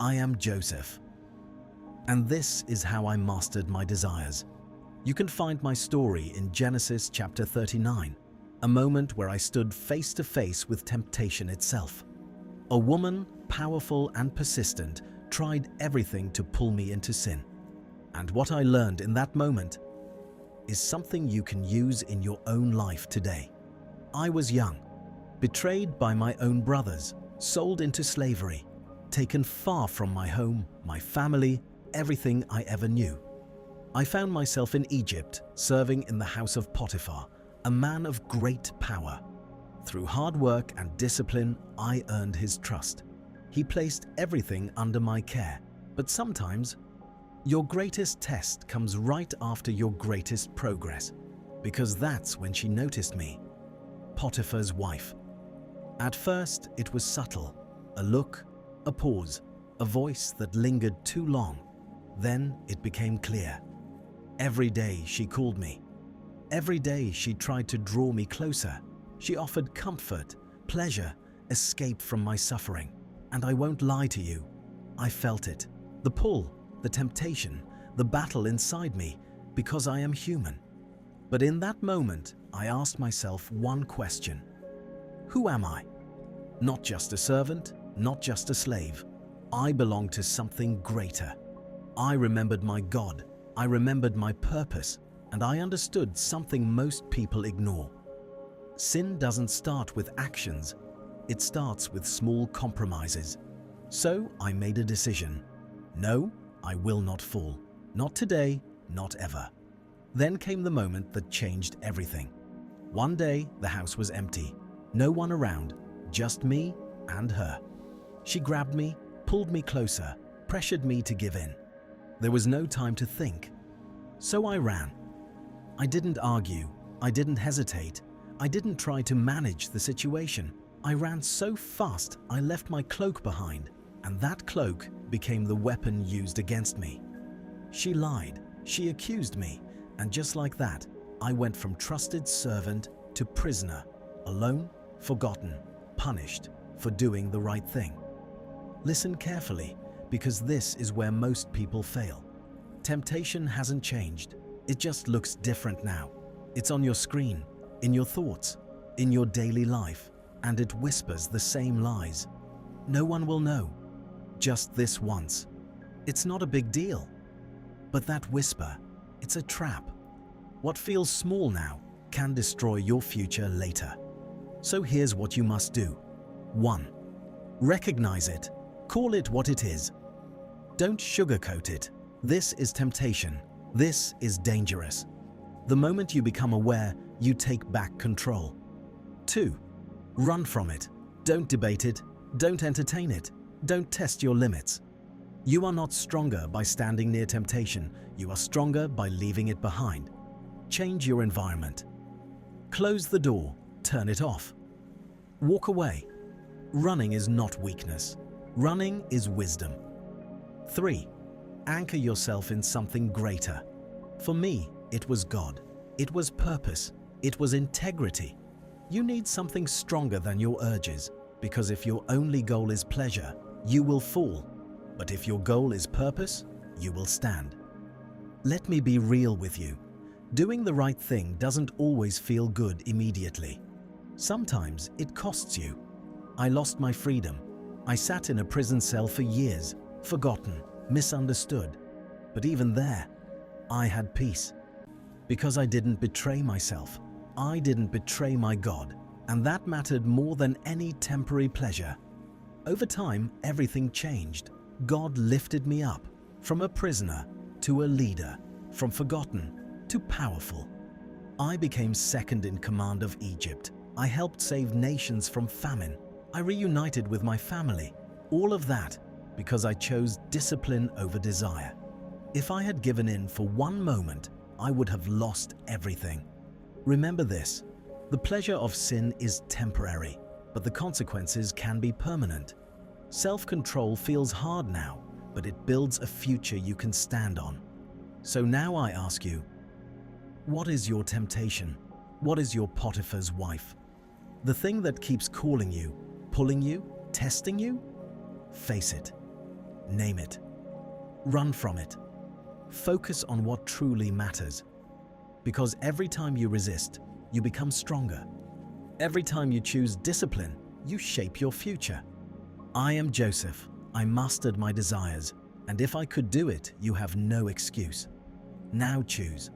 I am Joseph. And this is how I mastered my desires. You can find my story in Genesis chapter 39, a moment where I stood face to face with temptation itself. A woman, powerful and persistent, tried everything to pull me into sin. And what I learned in that moment is something you can use in your own life today. I was young, betrayed by my own brothers, sold into slavery, taken far from my home, my family, everything I ever knew. I found myself in Egypt, serving in the house of Potiphar, a man of great power. Through hard work and discipline, I earned his trust. He placed everything under my care. But sometimes, your greatest test comes right after your greatest progress, because that's when she noticed me, Potiphar's wife. At first, it was subtle, a look, a pause, a voice that lingered too long. Then it became clear. Every day she called me. Every day she tried to draw me closer. She offered comfort, pleasure, escape from my suffering. And I won't lie to you, I felt it. The pull, the temptation, the battle inside me, because I am human. But in that moment, I asked myself one question. Who am I? Not just a servant, not just a slave. I belong to something greater. I remembered my God, I remembered my purpose, and I understood something most people ignore. Sin doesn't start with actions, it starts with small compromises. So I made a decision. No, I will not fall. Not today, not ever. Then came the moment that changed everything. One day, the house was empty. No one around, just me and her. She grabbed me, pulled me closer, pressured me to give in. There was no time to think. So I ran. I didn't argue. I didn't hesitate. I didn't try to manage the situation. I ran so fast I left my cloak behind, and that cloak became the weapon used against me. She lied. She accused me. And just like that, I went from trusted servant to prisoner, alone, forgotten, punished for doing the right thing. Listen carefully, because this is where most people fail. Temptation hasn't changed. It just looks different now. It's on your screen, in your thoughts, in your daily life, and it whispers the same lies. No one will know. Just this once. It's not a big deal. But that whisper, it's a trap. What feels small now can destroy your future later. So here's what you must do. 1. Recognize it. Call it what it is. Don't sugarcoat it. This is temptation. This is dangerous. The moment you become aware, you take back control. 2. Run from it. Don't debate it. Don't entertain it. Don't test your limits. You are not stronger by standing near temptation. You are stronger by leaving it behind. Change your environment. Close the door. Turn it off. Walk away. Running is not weakness. Running is wisdom. 3. Anchor yourself in something greater. For me, it was God. It was purpose. It was integrity. You need something stronger than your urges, because if your only goal is pleasure, you will fall. But if your goal is purpose, you will stand. Let me be real with you. Doing the right thing doesn't always feel good immediately. Sometimes it costs you. I lost my freedom. I sat in a prison cell for years, forgotten, misunderstood. But even there, I had peace. Because I didn't betray myself. I didn't betray my God. And that mattered more than any temporary pleasure. Over time, everything changed. God lifted me up, from a prisoner to a leader, from forgotten to powerful. I became second in command of Egypt. I helped save nations from famine. I reunited with my family. All of that because I chose discipline over desire. If I had given in for one moment, I would have lost everything. Remember this, the pleasure of sin is temporary, but the consequences can be permanent. Self-control feels hard now, but it builds a future you can stand on. So now I ask you, what is your temptation? What is your Potiphar's wife? The thing that keeps calling you, pulling you, testing you? Face it. Name it. Run from it. Focus on what truly matters. Because every time you resist, you become stronger. Every time you choose discipline, you shape your future. I am Joseph. I mastered my desires, and if I could do it, you have no excuse. Now choose.